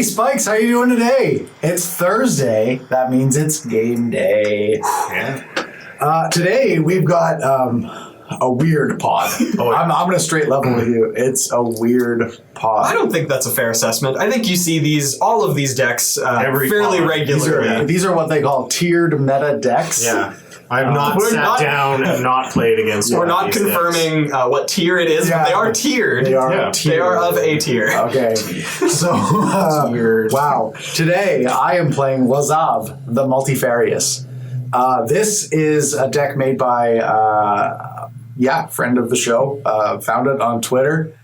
Spikes, how you doing today? It's Thursday. That means it's game day. Yeah. Today we've got a weird pod. I'm going to straight level with you. It's a weird pod. I don't think that's a fair assessment. I think you see all of these decks fairly regularly. These are what they call tiered meta decks. Yeah. I've not sat down and not played against We're not confirming what tier it is, but they are tiered. They are tiered. They are of A tier. Okay. So, wow. Today I am playing Lazav, the Multifarious. This is a deck made by, friend of the show. Found it on Twitter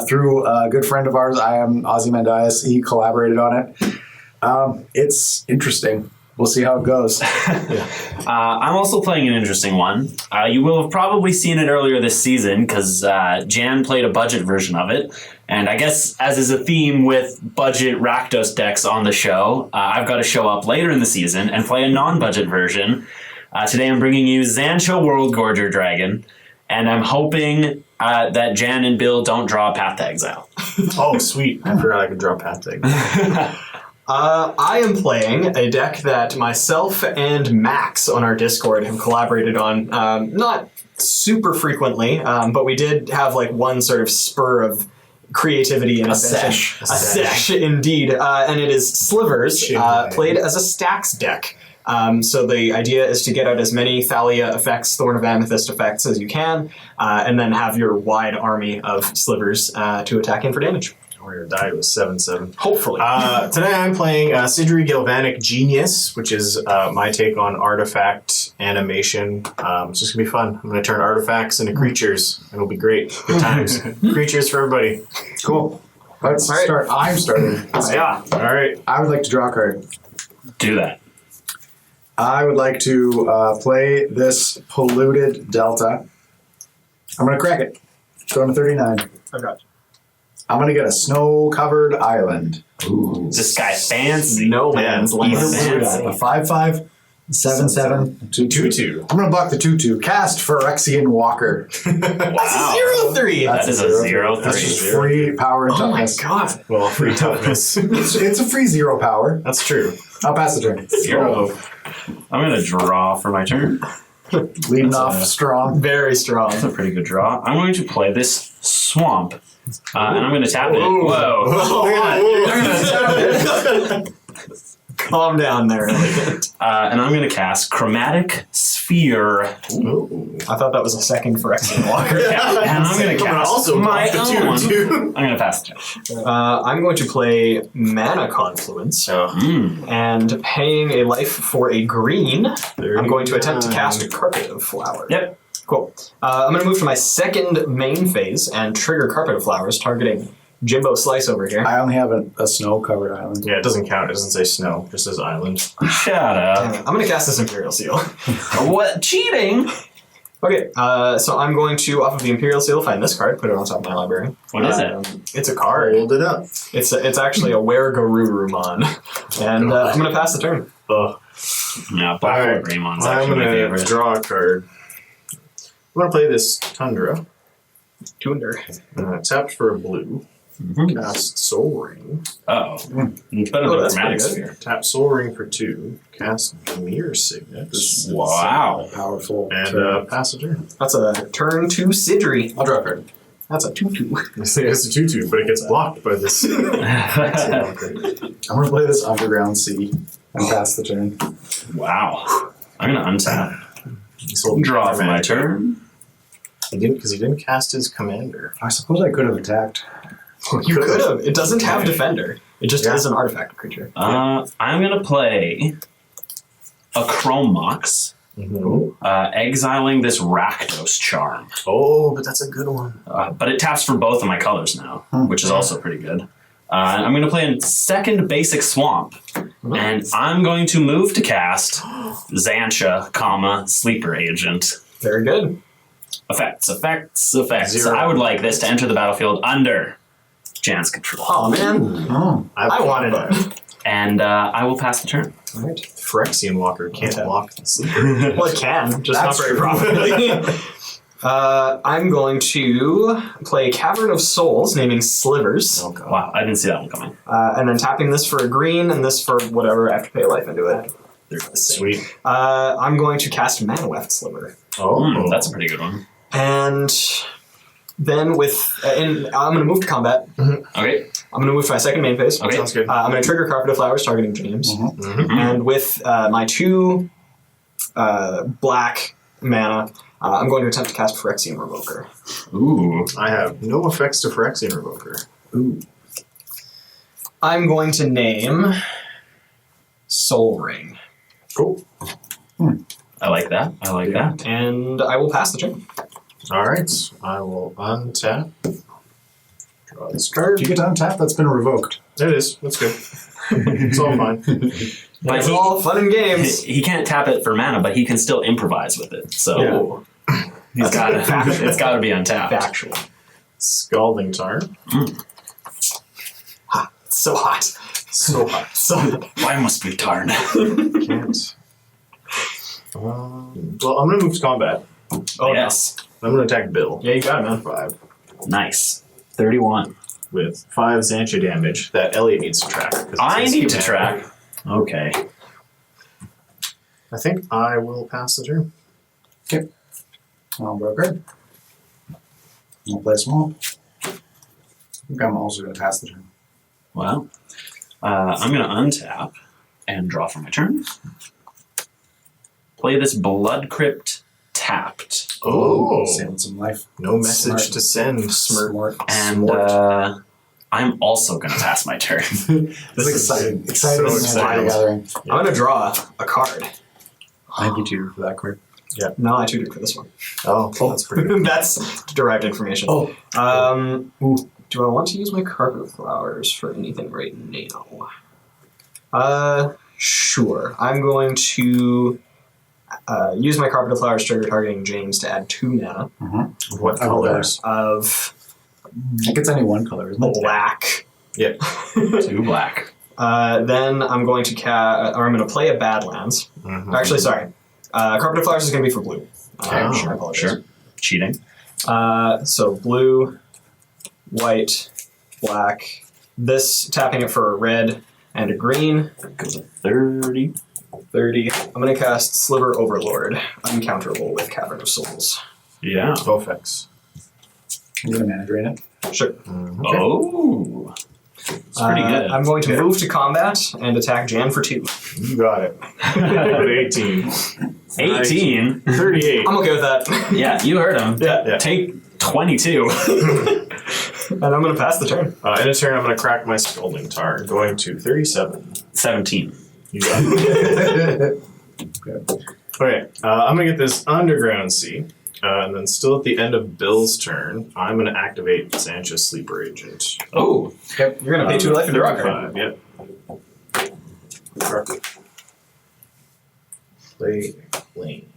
through a good friend of ours. I am Ozymandias. He collaborated on it. It's interesting. We'll see how it goes. I'm also playing an interesting one. You will have probably seen it earlier this season because Jan played a budget version of it. And I guess, as is a theme with budget Rakdos decks on the show, I've got to show up later in the season and play a non-budget version. Today I'm bringing you Xancha World Gorger Dragon. And I'm hoping that Jan and Bill don't draw Path to Exile. Oh, sweet. I forgot I could draw Path to Exile. I am playing a deck that myself and Max on our Discord have collaborated on, not super frequently, but we did have one sort of spur of creativity and a sesh, indeed. And it is Slivers, played as a stax deck. So the idea is to get out as many Thalia effects, Thorn of Amethyst effects as you can, and then have your wide army of Slivers to attack in for damage. Or your die was 7/7. Hopefully. Today I'm playing Sidri Galvanic Genius, which is my take on artifact animation. It's just going to be fun. I'm going to turn artifacts into creatures. It'll be great. Good times. Creatures for everybody. Cool. Let's start. I'm starting. Yeah. All right. I would like to draw a card. Do that. I would like to play this Polluted Delta. I'm going to crack it. Going to 39. I got you. I'm going to get a snow-covered island. Ooh. This guy fancy. No man's land. A 5/5, 7/7, 2/2. I'm going to block the 2/2. Cast Phyrexian Walker. That's a 0/3. That is a 0/3. That's just free power and Oh my toughness. god. Well, free toughness. It's a free 0 power. That's true. I'll pass the turn. 0. I'm going to draw for my turn. Leading off strong. Very strong. That's a pretty good draw. I'm going to play this Swamp. And I'm going to tap it. Whoa. Calm down there. And I'm going to cast Chromatic Sphere. Ooh. I thought that was a second for Phyrexian Walker. And I'm going to cast also my the own. 2/2. I'm going to pass the turn. I'm going to play Mana Confluence. And paying a life for a green, I'm going to attempt to cast Carpet of Flowers. Yep. Cool. I'm going to move to my second main phase and trigger Carpet of Flowers, targeting Jimbo Slice over here. I only have a snow-covered island. Yeah, it doesn't count. It doesn't say snow. It just says island. Shut up. I'm going to cast this Imperial Seal. What? Cheating? Okay, so I'm going to, off of the Imperial Seal, find this card, put it on top of my library. What is it? It's a card. Hold it up. It's actually a Were-Garurumon. And I'm going to pass the turn. Ugh. Yeah, Black Greymon's I'm actually my going to favorite. draw a card. I'm going to play this Tundra. Tunder. Tapped for a blue. Cast Soul Ring. Oh. It's better than that's Chromatic pretty good. Sphere. Tap Soul Ring for 2. Cast Mirror Signet. Wow. Powerful. And pass a turn. That's a turn to Sidri. I'll draw a card. That's a 2/2. It's a 2/2, but it gets blocked by this. I'm going to play this Underground Sea and pass the turn. Wow. I'm going to untap. So Draw for my turn. He didn't, because he didn't cast his commander. I suppose I could have attacked. You could have. It doesn't have Defender. It just is an artifact creature. I'm going to play a Chrome Mox, exiling this Rakdos Charm. Oh, but that's a good one. But it taps for both of my colors now, which is also pretty good. I'm going to play a second basic Swamp, and I'm going to move to cast Xancha, Sleeper Agent. Very good. Effects. 0. I would like this to enter the battlefield under Jan's control. Oh, man. I wanted it. And I will pass the turn. All right. Phyrexian Walker can't block the sleeper. Well, it can, just That's not very true. profitably. I'm going to play Cavern of Souls, naming Slivers. Oh god. Wow, I didn't see that one coming. And then tapping this for a green and this for whatever. I have to pay life into it. They're the same. Sweet. I'm going to cast Mana Weft Sliver. Oh, That's a pretty good one. And then I'm going to move to combat. Okay. I'm going to move to my second main phase. Okay. sounds good. I'm going to trigger Carpet of Flowers, targeting James. And with my 2 black mana, I'm going to attempt to cast Phyrexian Revoker. Ooh. I have no effects to Phyrexian Revoker. Ooh. I'm going to name Soul Ring. Cool. I like that. I like that. And I will pass the turn. All right. I will untap. Draw this card. If you get to untap, that's been revoked. It is. That's good. It's all fine. But It's all fun and games. he can't tap it for mana, but he can still improvise with it. So he's got it. It's got to be untapped. Factual. Scalding Tarn. It's so hot. So hot. So hot. Why must we tarn? Can't. Well, I'm going to move to combat. Oh, Yes. I'm going to attack Bill. Yeah, you got it, man. 5 Nice. 31. with 5 Xantia damage that Elliot needs to track. 'cause I it's need to his track. Okay. I think I will pass the turn. Okay. I'll broker. I'll play small. I think I'm also going to pass the turn. Well, I'm going to untap and draw for my turn. Play this Blood Crypt tapped. Oh. Saving some life. No message Smart. to send. Smart. And I'm also going to pass my turn. This is exciting. Exciting. so exciting. Gathering. I'm going to draw a card. Thank you, tutor, for that card. No, I tutored for this one. Oh, that's pretty good. That's derived information. Oh. Do I want to use my Carpet of Flowers for anything right now? Sure. I'm going to use my Carpet of Flowers trigger targeting James to add 2 mana What colors? of I think it's any one color, isn't it? black. Yep. 2 black. Then I'm going to I'm going to play a Badlands. Actually, sorry. Carpet of Flowers is going to be for blue. Okay, I sure, apologize. Sure. Cheating. So blue, white, black. This tapping it for a red and a green. Goes to 30. 30. I'm going to cast Sliver Overlord, uncounterable with Cavern of Souls. Yeah. Bowflex. I'm going to mana drain it. Sure. Oh. It's pretty good. I'm going to move to combat and attack Jan for 2. You got it. 18. 18? 38. I'm okay with that. Yeah, you heard him. Yeah. Take 22. And I'm going to pass the turn. In a turn, I'm going to crack my Scalding Tar, going to 37. 17. You got it. Okay, I'm going to get this Underground Sea. And then still at the end of Bill's turn, I'm going to activate Sancha's Sleeper Agent. Oh. Yep. You're going to pay 2 life into rock card. 5, yep. Play lane.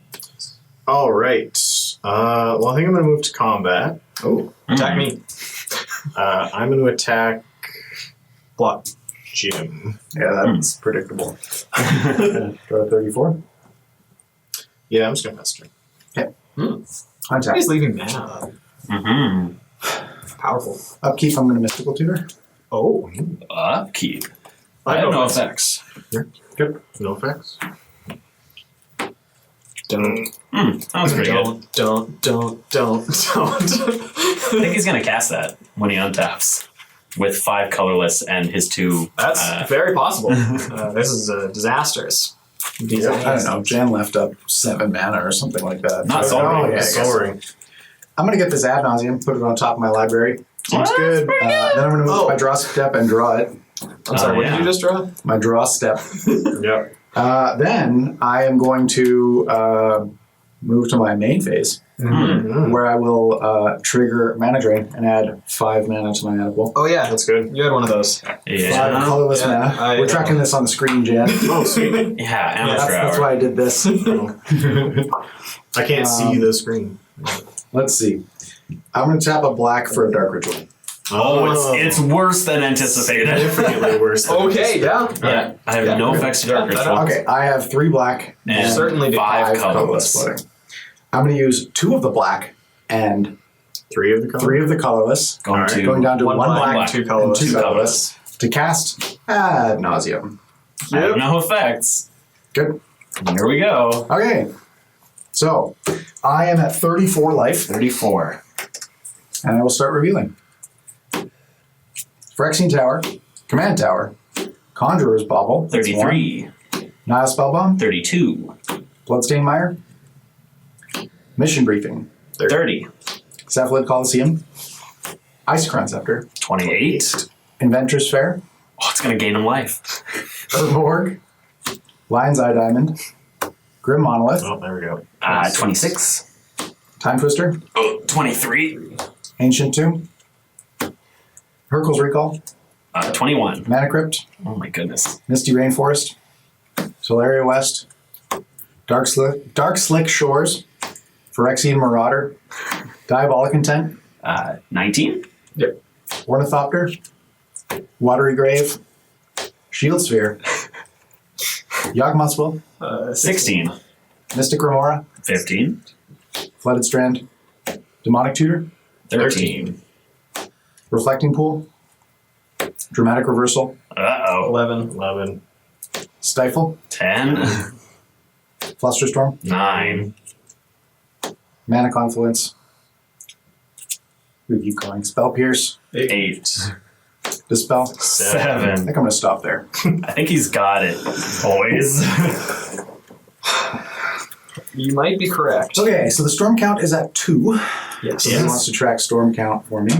All right. Well, I think I'm going to move to combat. Oh, attack me. I'm going to attack Block. Jim. Yeah, that's predictable. Go to 34. Yeah, I'm just going to pass turn. Untap. He's leaving mana. Mm-hmm. Powerful. Upkeep, I'm going to mystical tutor. Oh. Upkeep. I have no effects. Good. No effects. Don't. That was pretty good. Don't. I think he's going to cast that when he untaps with 5 colorless and his 2. That's very possible. This is disastrous. I don't know. Jan left up 7 mana or something like that. Not So- Soul Ring. Oh, yeah, I guess. Soul Ring. I'm going to get this ad nauseum, put it on top of my library. Seems good. Then I'm going to move my draw step and draw it. I'm sorry, what did you just draw? My draw step. Yep. Then I am going to move to my main phase, where I will trigger mana drain and add 5 mana to my mana pool. Oh, yeah. That's good. You had one of those. 5 Yeah. colorless Yeah, mana. We're tracking this on the screen, Jan. Oh, sweet. Yeah, amateur That's hour. why I did this. I can't see the screen. Let's see. I'm going to tap a black for a dark ritual. Oh, it's worse than anticipated. Significantly worse. Than Okay, yeah. Yeah, I have no effects to dark ritual. Okay, I have 3 black And Certainly do. 5 colorless colorless. floating. I'm going to use 2 of the black and 3 of the color. 3 of the colorless. Going to Going down to One 1 black, black, 2 and colorless. 2 colorless to cast ad nauseum. I have no effects. Good. Here we go. Okay. So I am at 34 life, 34. and I will start revealing. Phyrexian Tower, Command Tower, Conjurer's Bauble, that's 33. 1, Nile Spellbomb, 32. Bloodstained Mire, Mission Briefing, 30. Cephalid Coliseum, Icecrown Scepter, 28. Inventor's Fair, Oh, it's going to gain him life. Urborg, Lion's Eye Diamond, Grim Monolith, Oh, there we go. 26. Time Twister, Oh, 23. Ancient Tomb, Hurkyl's Recall, 21. Mana Crypt, Oh my goodness. Misty Rainforest, Solaria West, Dark Slick Shores, Phyrexian Marauder, Diabolic Intent, 19. Yep. Ornithopter, Watery Grave, Shield Sphere, Yawgmoth's Will, 16. Mystic Remora, 15. Flooded Strand, Demonic Tutor, 13. Reflecting Pool, Dramatic Reversal, Uh-oh. 11. 11. Stifle, 10. Flusterstorm, 9. Mana Confluence, we keep going, Spell Pierce, 8. Dispel. 7. I think I'm going to stop there. I think he's got it, boys. You might be correct. Okay, so the storm count is at 2. Yes. So he wants to track storm count for me.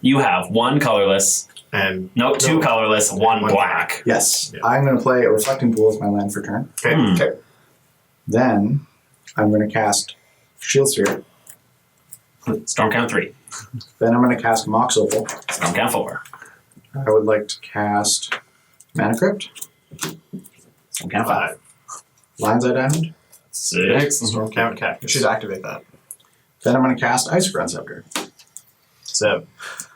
You have 1 colorless. And Nope, 2 colorless, 1 black. Yes, Yeah. I'm going to play a Reflecting Pool as my land for turn. okay. Hmm. Okay. Then I'm going to cast Shield Sphere. Storm count 3. Then I'm going to cast Mox Opal. Storm count 4. I would like to cast Mana Crypt, Storm count 5. Lion's Eye Diamond. 6. Storm count You cactus. should activate that. Then I'm going to cast Icecrown Scepter. 7.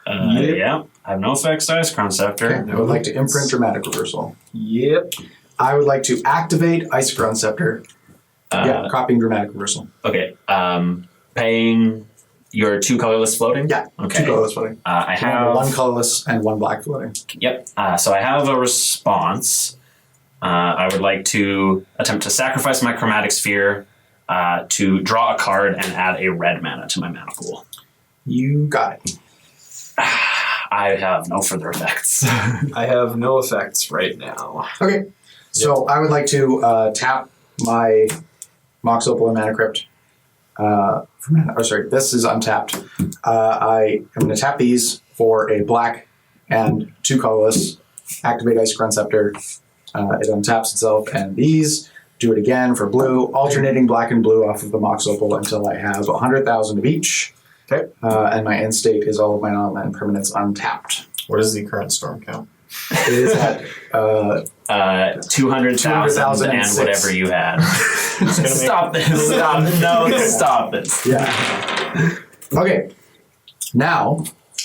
Yeah. I have no effects to Icecrown Scepter. Okay. I would like to imprint Dramatic Reversal. Yep. I would like to activate Icecrown Scepter. Copying Dramatic Reversal. Okay. Paying your 2 colorless floating? Yeah, Okay. 2 colorless floating. I have 1 colorless and 1 black floating. Yep. So I have a response. I would like to attempt to sacrifice my chromatic sphere to draw a card and add a red mana to my mana pool. You got it. I have no further effects. I have no effects right now. Okay, so I would like to tap my Mox Opal and Mana Crypt. This is untapped. I am going to tap these for a black and 2 colorless. Activate Icecrown Scepter. It untaps itself, and these do it again for blue, alternating black and blue off of the Mox Opal until I have 100,000 of each. Okay. And my end state is all of my non-land permanents untapped. What is the current storm count? It is at 200,000 and 200,006. whatever you had. Stop this. Stop. No, stop this. yeah. Okay. Now,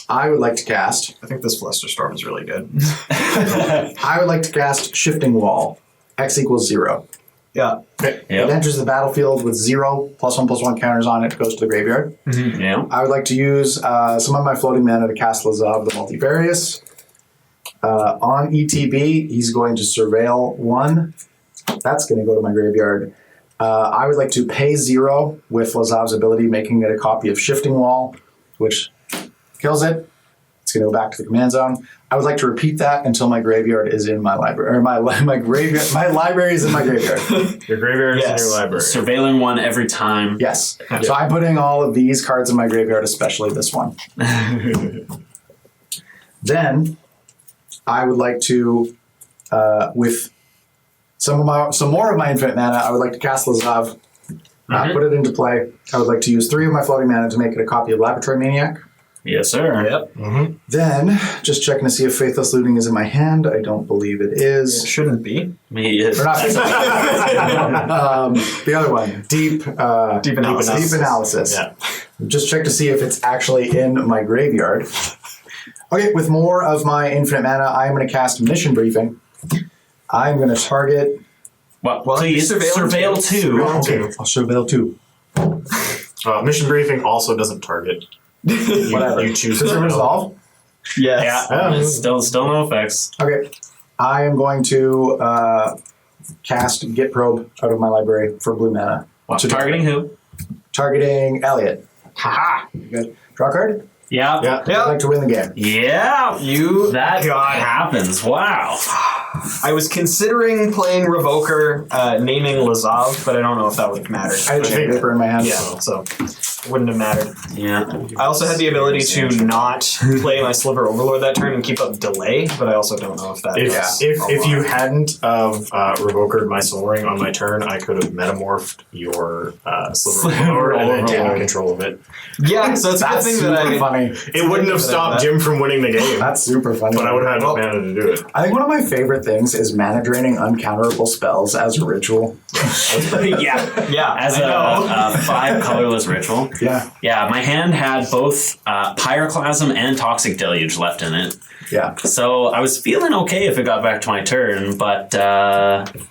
I would like to cast. I think this Flusterstorm is really good. I would like to cast Shifting Wall. X equals 0. Yeah. It Yep. enters the battlefield with 0 +1/+1 counters on it. Goes to the graveyard. Yeah. I would like to use some of my floating mana to cast Lazav the Multifarious. On ETB, he's going to surveil 1. That's going to go to my graveyard. I would like to pay 0 with Lazav's ability, making it a copy of Shifting Wall, which kills it. It's going to go back to the command zone. I would like to repeat that until my graveyard is in my library, or my graveyard. My library is in my graveyard. Your graveyard is in Yes. your library. Surveilling 1 every time. Yes. So I'm putting all of these cards in my graveyard, especially this one. Then I would like to, with some more of my infinite mana, I would like to cast Lazav, put it into play. I would like to use 3 of my floating mana to make it a copy of Laboratory Maniac. Yes, sir. Yep. Mm-hmm. Then, just checking to see if Faithless Looting is in my hand. I don't believe it It is. shouldn't be. Me, Or not Faithless. The other one, Deep Analysis. Deep Analysis. Yeah. Just check to see if it's actually in my graveyard. Okay, with more of my infinite mana, I'm going to cast Mission Briefing. I'm going to target. well, Well, please surveil surveil 2. I'll surveil 2. Mission briefing also doesn't target. Whatever. You choose Does it to resolve? Yes. Yeah, still no effects. Okay. I am going to cast Git Probe out of my library for blue mana. So targeting who? Targeting Elliot. Haha. Good. Draw card? Yeah. Yeah. I'd like to win the game. Yeah. That happens. Wow. I was considering playing Revoker, naming Lazav, but I don't know if that would have mattered. I had a chain paper in my hand. Yeah, so wouldn't have mattered. Yeah. I also had the ability to not play my Sliver Overlord that turn and keep up delay, but I also don't know if that If you hadn't revokered my Soul Ring on my turn, I could have metamorphed your Sliver Overlord and then taken control of it. Yeah, so it's a good thing that I... funny. It wouldn't have stopped Jim from winning the game, That's super funny. but I would have had no mana to do it. I think one of my favorite things is mana draining uncounterable spells as a ritual. Yeah. As a 5 colorless ritual. Yeah. Yeah, my hand had both Pyroclasm and Toxic Deluge left in it. Yeah. So I was feeling okay if it got back to my turn, but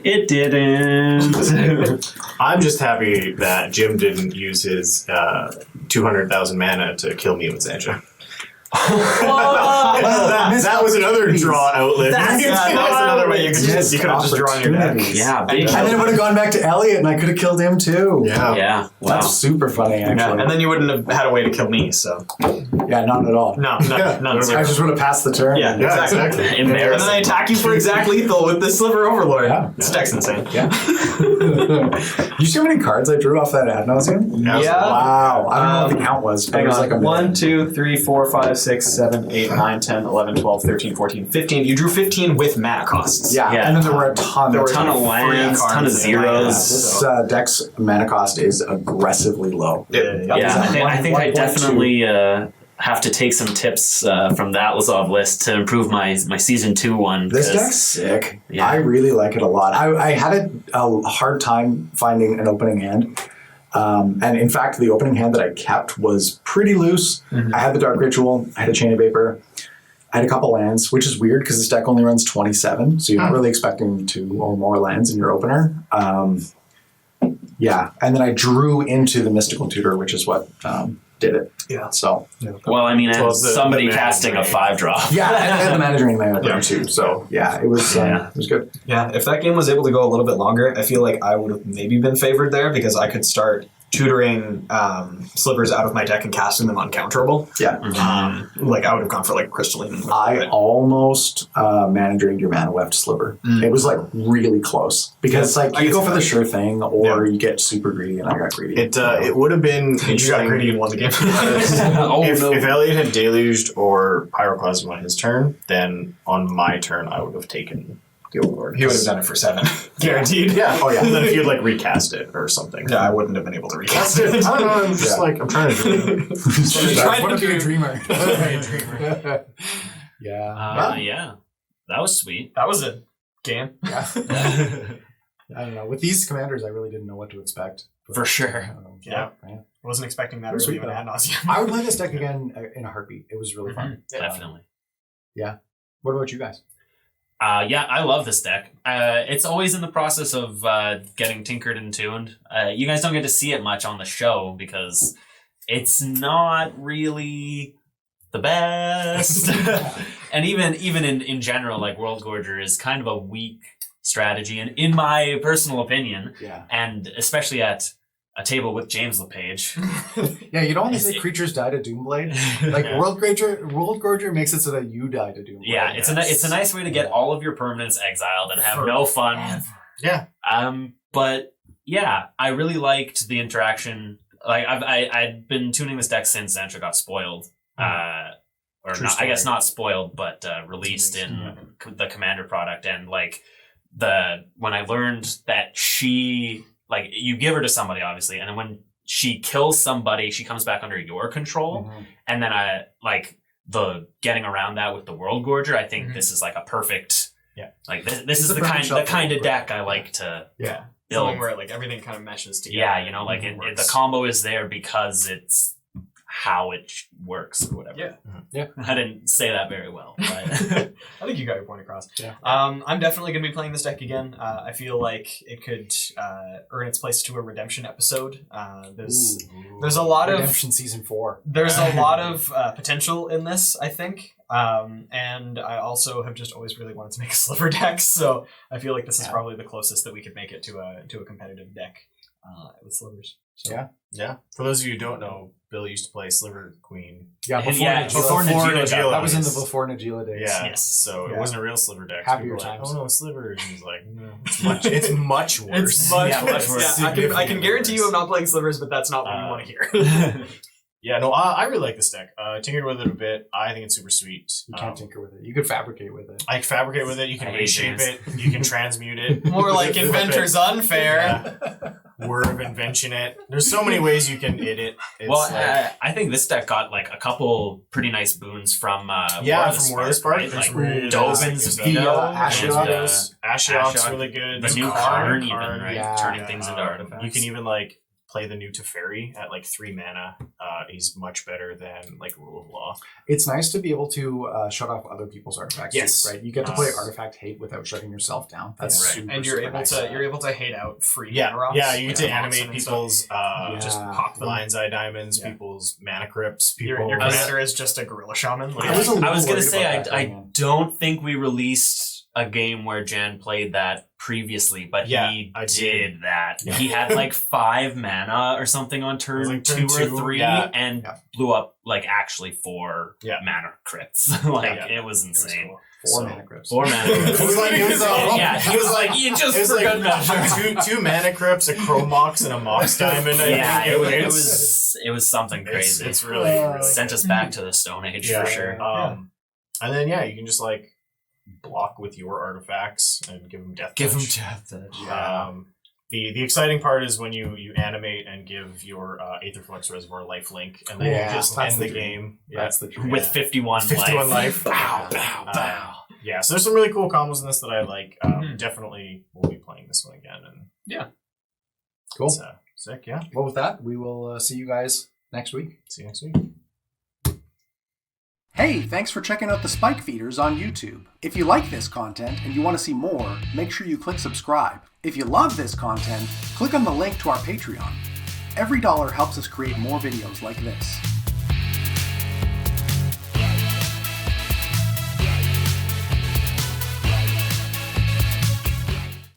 it didn't. I'm just happy that Jim didn't use his 200,000 mana to kill me with Zancha. that was another draw outlet. that was another way you could have just drawn your deck. Yeah, And then it would have gone back to Elliot and I could have killed him too. Yeah. Yeah. Wow. That's super funny, actually. Yeah, and then you wouldn't have had a way to kill me, so... Yeah, not at all. No, none. I just would have passed the turn. Yeah, Yeah, exactly. exactly. And then I Embarrassing. attack you for exact lethal with the Sliver Overlord. Yeah. This deck's insane. Yeah. You see how many cards I drew off that ad nauseam? Yeah. Wow. I don't know what the count was, but it was like a 1, 2, 3, 4, 5, 6, 7, 8, 9, 10, 11, 12, 13, 14, 15. You drew 15 with mana costs. Yeah. Yeah. And then there were a ton. There were a ton of lands, ton of zeros. This deck's mana cost is aggressively low. Yeah, I think I 1.2. definitely have to take some tips from that Lazav list to improve my season 2 one. This deck's sick. Yeah. I really like it a lot. I had a hard time finding an opening hand. And in fact, the opening hand that I kept was pretty loose. Mm-hmm. I had the Dark Ritual. I had a Chain of Vapor. I had a couple lands, which is weird because this deck only runs 27. So you're not really expecting 2 or more lands in your opener. Yeah. And then I drew into the Mystical Tutor, which is what did it. Yeah. So. Well, I mean, Well, as somebody the casting a mana 5-drop. Yeah, and the mana drain my opener too. So yeah, it was good. Yeah, if that game was able to go a little bit longer, I feel like I would have maybe been favored there because I could start tutoring slivers out of my deck and casting them uncounterable. Yeah. Like I would have gone for like Crystalline. I almost mana drained your mana left sliver. It was like really close because like you go for the sure thing or you get super greedy, and I got greedy. It would have been You got interesting greedy and won the game. if Elliot had deluged or pyroclasm on his turn, then on my turn I would have taken the Overlord. He would have done it for 7. Guaranteed. Yeah. Oh yeah. And then if you'd like recast it or something. Yeah, I wouldn't have been able to recast I it. don't know. I'm just like I'm trying to do it. Trying What to if you're a do- dreamer? Yeah. Yeah. That was sweet. That was a game. Yeah. I don't know. With these commanders, I really didn't know what to expect. For sure. Yeah. Wasn't expecting that It was early sweet, even though. ad nauseam. I would play this deck again in a heartbeat. It was really fun. Definitely. What about you guys? Yeah, I love this deck. It's always in the process of getting tinkered and tuned. You guys don't get to see it much on the show because it's not really the best. And even in general, like World Gorger is kind of a weak strategy, and in my personal opinion, Yeah. and especially at a table with James LePage. Yeah, you don't want to say creatures die to Doomblade. Like World Gorger makes it so that you die to Doomblade. Yeah, it's a nice way to get all of your permanents exiled and have no fun. Yeah. But yeah, I really liked the interaction. Like I'd been tuning this deck since Zantra got spoiled. Or True not, I story. guess not spoiled, but released in the Commander product. And like when I learned that she, like, you give her to somebody obviously, and then when she kills somebody, she comes back under your control. Mhm. And then I like the getting around that with the World Gorger. I think this is like a perfect, like this is a the perfect shuffle, kind of right. deck I like to Yeah. build. Something where like everything kind of meshes together. Yeah, you know, like the combo is there because it's how it works or whatever. Yeah. I didn't say that very well, but I think you got your point across. Yeah. I'm definitely going to be playing this deck again. I feel like it could earn its place to a redemption episode. There's a lot Redemption Season 4. There's a lot of potential in this, I think. And I also have just always really wanted to make a sliver deck, so I feel like this is probably the closest that we could make it to a competitive deck with slivers. So. Yeah. For those of you who don't know, Bill used to play Sliver Queen. Yeah, Before Najila. That was in the before Najila days. Yeah. Yes. So it wasn't a real sliver deck. Happier People were like, times. oh no, slivers. And he's like, no, it's much worse. It's much worse. worse. Yeah, I can guarantee you I'm not playing slivers, but that's not what you want to hear. Yeah, no, I really like this deck. Tinkered with it a bit. I think it's super sweet. You can't tinker with it. You could fabricate with it. I can fabricate with it. You can reshape it. You can transmute it. More like Inventor's Unfair. Yeah. Word of Invention it. There's so many ways you can hit it. It's I think this deck got like a couple pretty nice boons from War of the Spark. right? Like really Dovin's nice Veto, Ashiok's really good. the new Karn even, right? Yeah. Turning things into artifacts. You can even like play the new Teferi at like 3 mana. He's much better than like Rule of Law. It's nice to be able to shut off other people's artifacts. Yes. Too, right. You get to play artifact hate without shutting yourself down. That's Right. super, And you're super able nice. to hate out free Yeah, mana rocks. yeah. You get to Like animate Moxen and people's just pop them. Lion's Eye Diamonds, Yeah. people's Mana Crypts. Your People. commander is just a gorilla shaman. Like, I was a little I was gonna worried say about that I going in. don't think we released a game where Jan played that previously, but Yeah, he I did that. Yeah. He had like 5 mana or something on turn like 2 turn or 2, 3 yeah. and Yeah. blew up like actually 4 Yeah. mana crypts. Like Yeah. it was insane. cool. 4 So- mana crypts. 4 mana crypts. It was like Yeah, he was like, you just it was for like good measure. two Mana Crypts, a Chromox, and a Mox Diamond. I Yeah, think. it was something crazy. It's really Sent us back to the Stone Age yeah. for sure. And then you can just like block with your artifacts and give them death. touch. death touch. The exciting part is when you animate and give your Aetherflux Reservoir lifelink, and then Yeah, you just that's end the the dream. game. That's the dream. With 51 life. Bow, bow, bow. Yeah, so there's some really cool combos in this that I like. Definitely will be playing this one again. And Cool. it's, sick, yeah. Well, with that, we will see you guys next week. See you next week. Hey, thanks for checking out the Spike Feeders on YouTube. If you like this content and you want to see more, make sure you click subscribe. If you love this content, click on the link to our Patreon. Every dollar helps us create more videos like this.